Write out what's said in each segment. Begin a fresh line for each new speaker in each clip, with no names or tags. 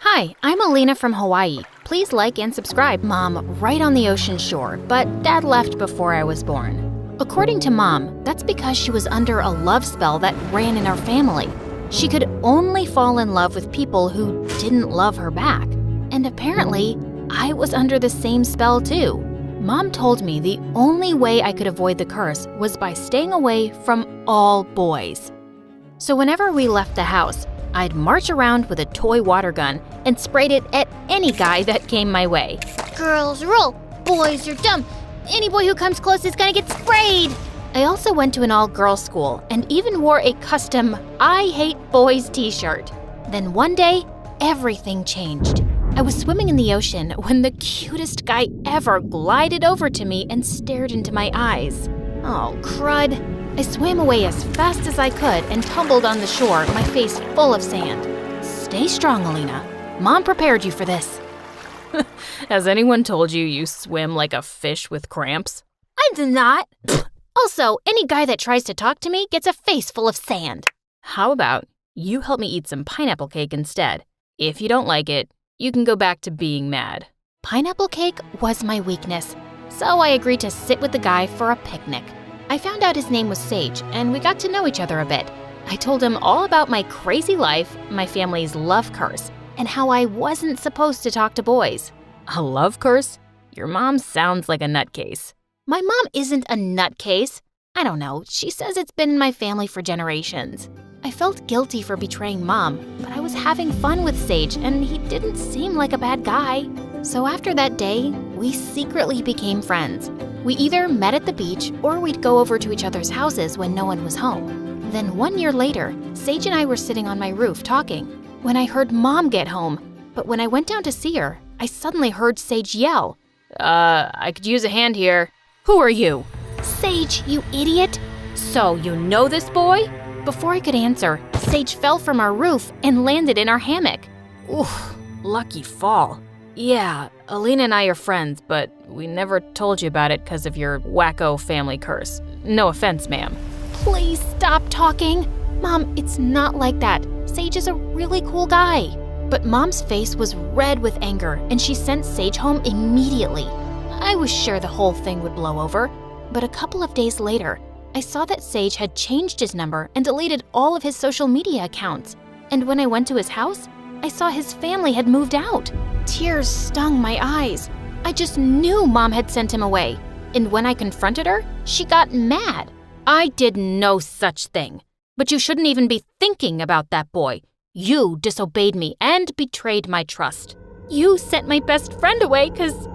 Hi, I'm Alina from Hawaii. Please like and subscribe. Mom, right on the ocean shore, but Dad left before I was born. According to Mom, that's because she was under a love spell that ran in our family. She could only fall in love with people who didn't love her back. And apparently, I was under the same spell too. Mom told me the only way I could avoid the curse was by staying away from all boys. So whenever we left the house, I'd march around with a toy water gun and sprayed it at any guy that came my way. Girls rule, boys are dumb. Any boy who comes close is gonna get sprayed. I also went to an all-girls school and even wore a custom I Hate Boys t-shirt. Then one day, everything changed. I was swimming in the ocean when the cutest guy ever glided over to me and stared into my eyes. Oh, crud. I swam away as fast as I could and tumbled on the shore, my face full of sand. Stay strong, Alina. Mom prepared you for this.
Has anyone told you you swim like a fish with cramps?
I did not. Also, any guy that tries to talk to me gets a face full of sand.
How about you help me eat some pineapple cake instead? If you don't like it, you can go back to being mad.
Pineapple cake was my weakness, so I agreed to sit with the guy for a picnic. I found out his name was Sage, and we got to know each other a bit. I told him all about my crazy life, my family's love curse, and how I wasn't supposed to talk to boys.
A love curse? Your mom sounds like a nutcase.
My mom isn't a nutcase. I don't know, she says it's been in my family for generations. I felt guilty for betraying Mom, but I was having fun with Sage, and he didn't seem like a bad guy. So after that day, we secretly became friends. We either met at the beach or we'd go over to each other's houses when no one was home. Then 1 year later, Sage and I were sitting on my roof talking when I heard Mom get home. But when I went down to see her, I suddenly heard Sage yell,
I could use a hand here.
"Who are you?" "Sage, you idiot." "So you know this boy?" Before I could answer, Sage fell from our roof and landed in our hammock.
Oof, lucky fall. Yeah, Alina and I are friends, but we never told you about it because of your wacko family curse. No offense, ma'am.
Please stop talking. Mom, it's not like that. Sage is a really cool guy. But Mom's face was red with anger, and she sent Sage home immediately. I was sure the whole thing would blow over, but a couple of days later, I saw that Sage had changed his number and deleted all of his social media accounts. And when I went to his house, I saw his family had moved out. Tears stung my eyes. I just knew Mom had sent him away. And when I confronted her, she got mad.
I did no such thing. But you shouldn't even be thinking about that boy. You disobeyed me and betrayed my trust.
You sent my best friend away because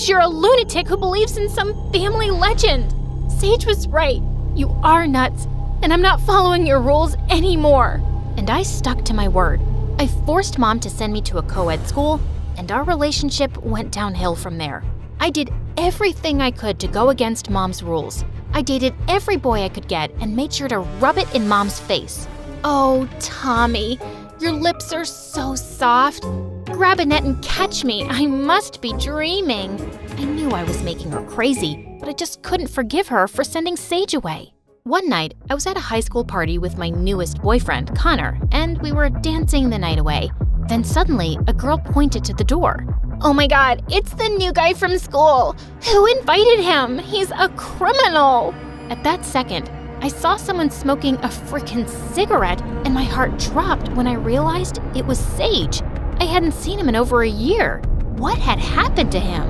you're a lunatic who believes in some family legend. Sage was right. You are nuts, and I'm not following your rules anymore. And I stuck to my word. I forced Mom to send me to a co-ed school, and our relationship went downhill from there. I did everything I could to go against Mom's rules. I dated every boy I could get and made sure to rub it in Mom's face. Oh, Tommy, your lips are so soft. Grab a net and catch me. I must be dreaming. I knew I was making her crazy, but I just couldn't forgive her for sending Sage away. One night, I was at a high school party with my newest boyfriend, Connor, and we were dancing the night away. Then suddenly, a girl pointed to the door. Oh my God, it's the new guy from school. Who invited him? He's a criminal. At that second, I saw someone smoking a frickin' cigarette, and my heart dropped when I realized it was Sage. I hadn't seen him in over a year. What had happened to him?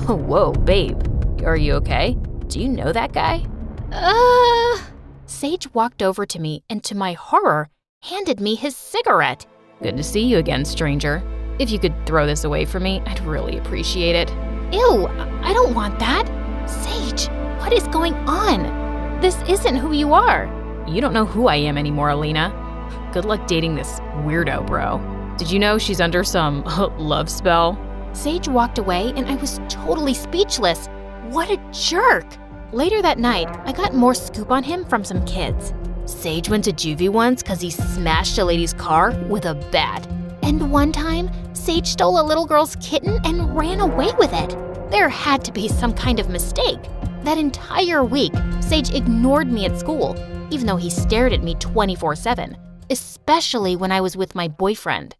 Oh, whoa, babe. Are you okay? Do you know that guy?
Sage walked over to me and, to my horror, handed me his cigarette.
Good to see you again, stranger. If you could throw this away for me, I'd really appreciate it.
Ew, I don't want that. Sage, what is going on? This isn't who you are.
You don't know who I am anymore, Alina. Good luck dating this weirdo, bro. Did you know she's under some love spell?
Sage walked away and I was totally speechless. What a jerk! Later that night, I got more scoop on him from some kids. Sage went to juvie once because he smashed a lady's car with a bat. And one time, Sage stole a little girl's kitten and ran away with it. There had to be some kind of mistake. That entire week, Sage ignored me at school, even though he stared at me 24/7, especially when I was with my boyfriend.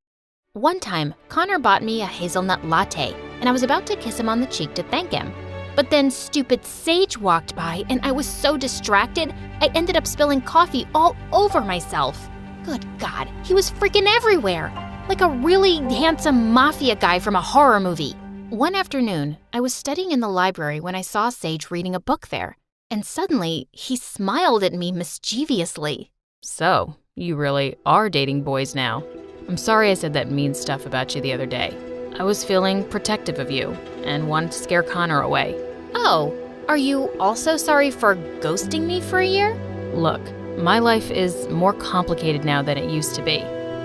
One time, Connor bought me a hazelnut latte, and I was about to kiss him on the cheek to thank him. But then stupid Sage walked by, and I was so distracted, I ended up spilling coffee all over myself. Good God, he was freaking everywhere, like a really handsome mafia guy from a horror movie. One afternoon, I was studying in the library when I saw Sage reading a book there, and suddenly he smiled at me mischievously.
So, you really are dating boys now. I'm sorry I said that mean stuff about you the other day. I was feeling protective of you and wanted to scare Connor away.
Oh, are you also sorry for ghosting me for a year?
Look, my life is more complicated now than it used to be,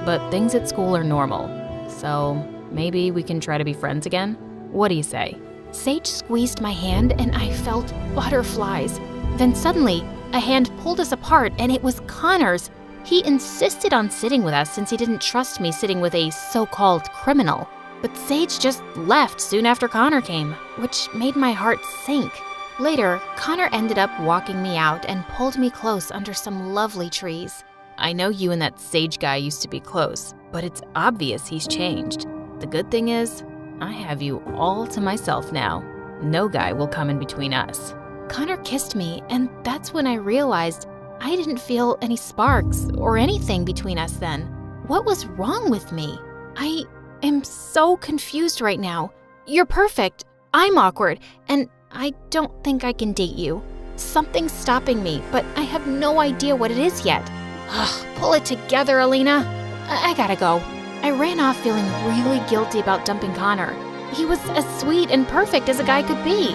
but things at school are normal. So maybe we can try to be friends again? What do you say?
Sage squeezed my hand and I felt butterflies. Then suddenly, a hand pulled us apart and it was Connor's. He insisted on sitting with us since he didn't trust me sitting with a so-called criminal. But Sage just left soon after Connor came, which made my heart sink. Later, Connor ended up walking me out and pulled me close under some lovely trees.
I know you and that Sage guy used to be close, but it's obvious he's changed. The good thing is, I have you all to myself now. No guy will come in between us.
Connor kissed me, and that's when I realized I didn't feel any sparks or anything between us then. What was wrong with me? I am so confused right now. You're perfect. I'm awkward, and I don't think I can date you. Something's stopping me, but I have no idea what it is yet. Ugh, pull it together, Alina. I gotta go. I ran off feeling really guilty about dumping Connor. He was as sweet and perfect as a guy could be.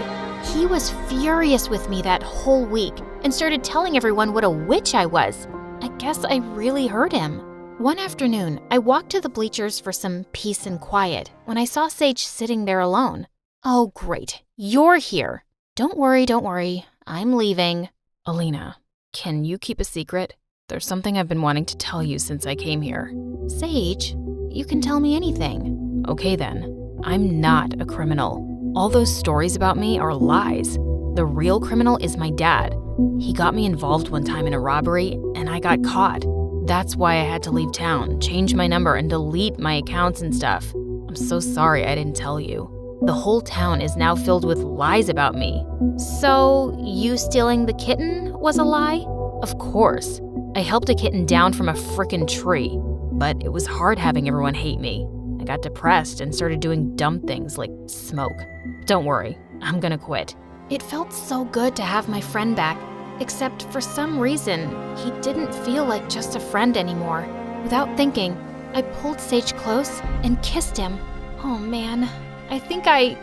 He was furious with me that whole week and started telling everyone what a witch I was. I guess I really hurt him. One afternoon, I walked to the bleachers for some peace and quiet when I saw Sage sitting there alone. Oh, great. You're here. Don't worry. I'm leaving.
Alina, can you keep a secret? There's something I've been wanting to tell you since I came here.
Sage, you can tell me anything.
Okay then. I'm not a criminal. All those stories about me are lies. The real criminal is my dad. He got me involved one time in a robbery, and I got caught. That's why I had to leave town, change my number, and delete my accounts and stuff. I'm so sorry I didn't tell you. The whole town is now filled with lies about me.
So, you stealing the kitten was a lie?
Of course. I helped a kitten down from a frickin' tree, but it was hard having everyone hate me. I got depressed and started doing dumb things like smoke. Don't worry, I'm gonna quit.
It felt so good to have my friend back, except for some reason, he didn't feel like just a friend anymore. Without thinking, I pulled Sage close and kissed him. Oh man, I think I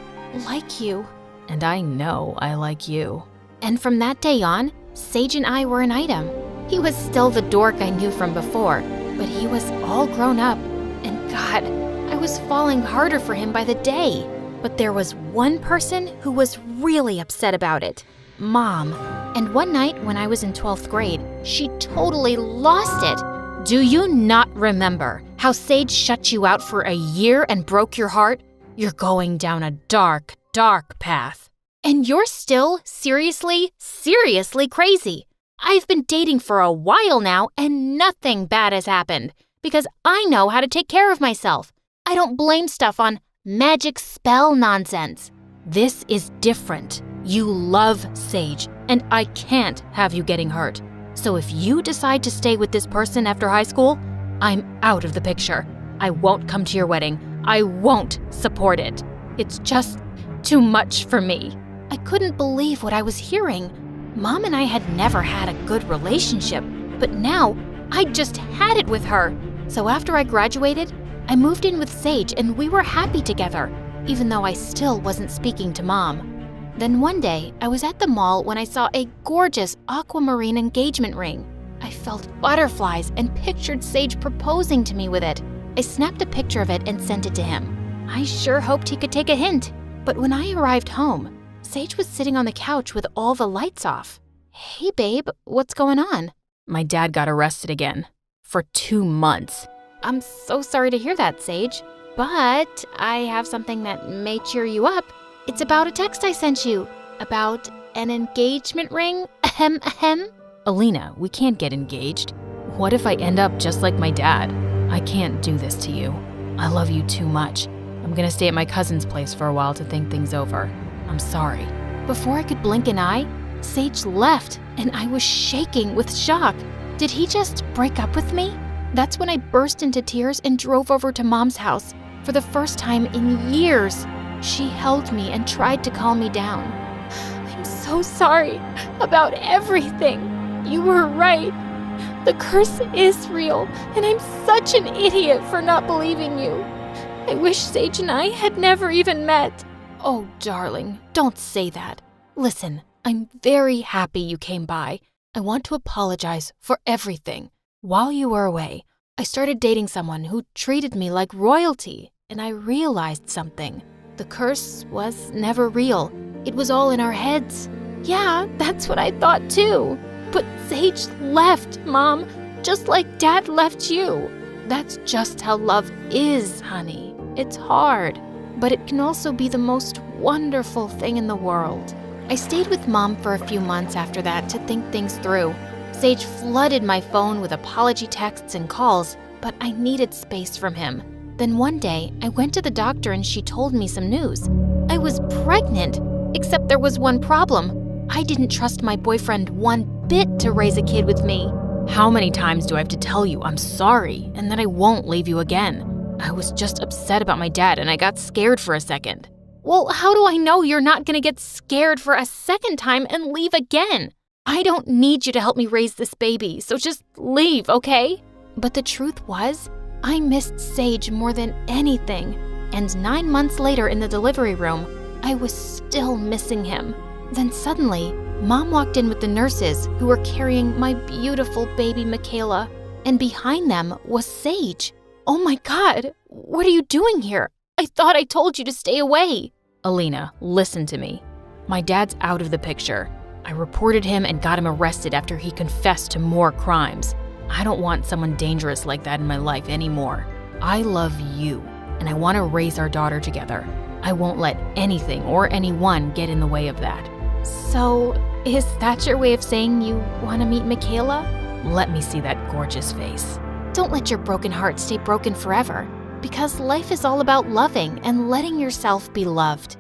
like you.
And I know I like you.
And from that day on, Sage and I were an item. He was still the dork I knew from before, but he was all grown up. And God, I was falling harder for him by the day. But there was one person who was really upset about it. Mom. And one night when I was in 12th grade, she totally lost it. Do you not remember how Sage shut you out for a year and broke your heart? You're going down a dark, dark path. And you're still seriously crazy. I've been dating for a while now and nothing bad has happened because I know how to take care of myself. I don't blame stuff on magic spell nonsense. This is different. You love Sage, and I can't have you getting hurt. So if you decide to stay with this person after high school, I'm out of the picture. I won't come to your wedding. I won't support it. It's just too much for me. I couldn't believe what I was hearing. Mom and I had never had a good relationship, but now I just had it with her. So after I graduated, I moved in with Sage and we were happy together, even though I still wasn't speaking to Mom. Then one day, I was at the mall when I saw a gorgeous aquamarine engagement ring. I felt butterflies and pictured Sage proposing to me with it. I snapped a picture of it and sent it to him. I sure hoped he could take a hint. But when I arrived home, Sage was sitting on the couch with all the lights off. Hey babe, what's going on?
My dad got arrested again. For 2 months.
I'm so sorry to hear that, Sage. But I have something that may cheer you up. It's about a text I sent you. About an engagement ring. Ahem, ahem.
Alina, we can't get engaged. What if I end up just like my dad? I can't do this to you. I love you too much. I'm gonna stay at my cousin's place for a while to think things over. I'm sorry."
Before I could blink an eye, Sage left, and I was shaking with shock. Did he just break up with me? That's when I burst into tears and drove over to Mom's house. For the first time in years, she held me and tried to calm me down. "I'm so sorry about everything. You were right. The curse is real, and I'm such an idiot for not believing you. I wish Sage and I had never even met."
"Oh, darling, don't say that. Listen, I'm very happy you came by. I want to apologize for everything. While you were away, I started dating someone who treated me like royalty, and I realized something. The curse was never real. It was all in our heads."
"Yeah, that's what I thought too. But Sage left, Mom, just like Dad left you."
"That's just how love is, honey. It's hard, but it can also be the most wonderful thing in the world." I stayed with Mom for a few months after that to think things through. Sage flooded my phone with apology texts and calls, but I needed space from him. Then one day, I went to the doctor and she told me some news. I was pregnant, except there was one problem. I didn't trust my boyfriend one bit to raise a kid with me. "How many times do I have to tell you I'm sorry and that I won't leave you again? I was just upset about my dad and I got scared for a second."
"Well, how do I know you're not gonna get scared for a second time and leave again? I don't need you to help me raise this baby, so just leave, okay?"
But the truth was, I missed Sage more than anything. And 9 months later in the delivery room, I was still missing him. Then suddenly, Mom walked in with the nurses who were carrying my beautiful baby Michaela. And behind them was Sage.
"Oh my God, what are you doing here? I thought I told you to stay away."
"Alina, listen to me. My dad's out of the picture. I reported him and got him arrested after he confessed to more crimes. I don't want someone dangerous like that in my life anymore. I love you, and I want to raise our daughter together. I won't let anything or anyone get in the way of that."
"So, is that your way of saying you want to meet Michaela?"
"Let me see that gorgeous face."
Don't let your broken heart stay broken forever, because life is all about loving and letting yourself be loved.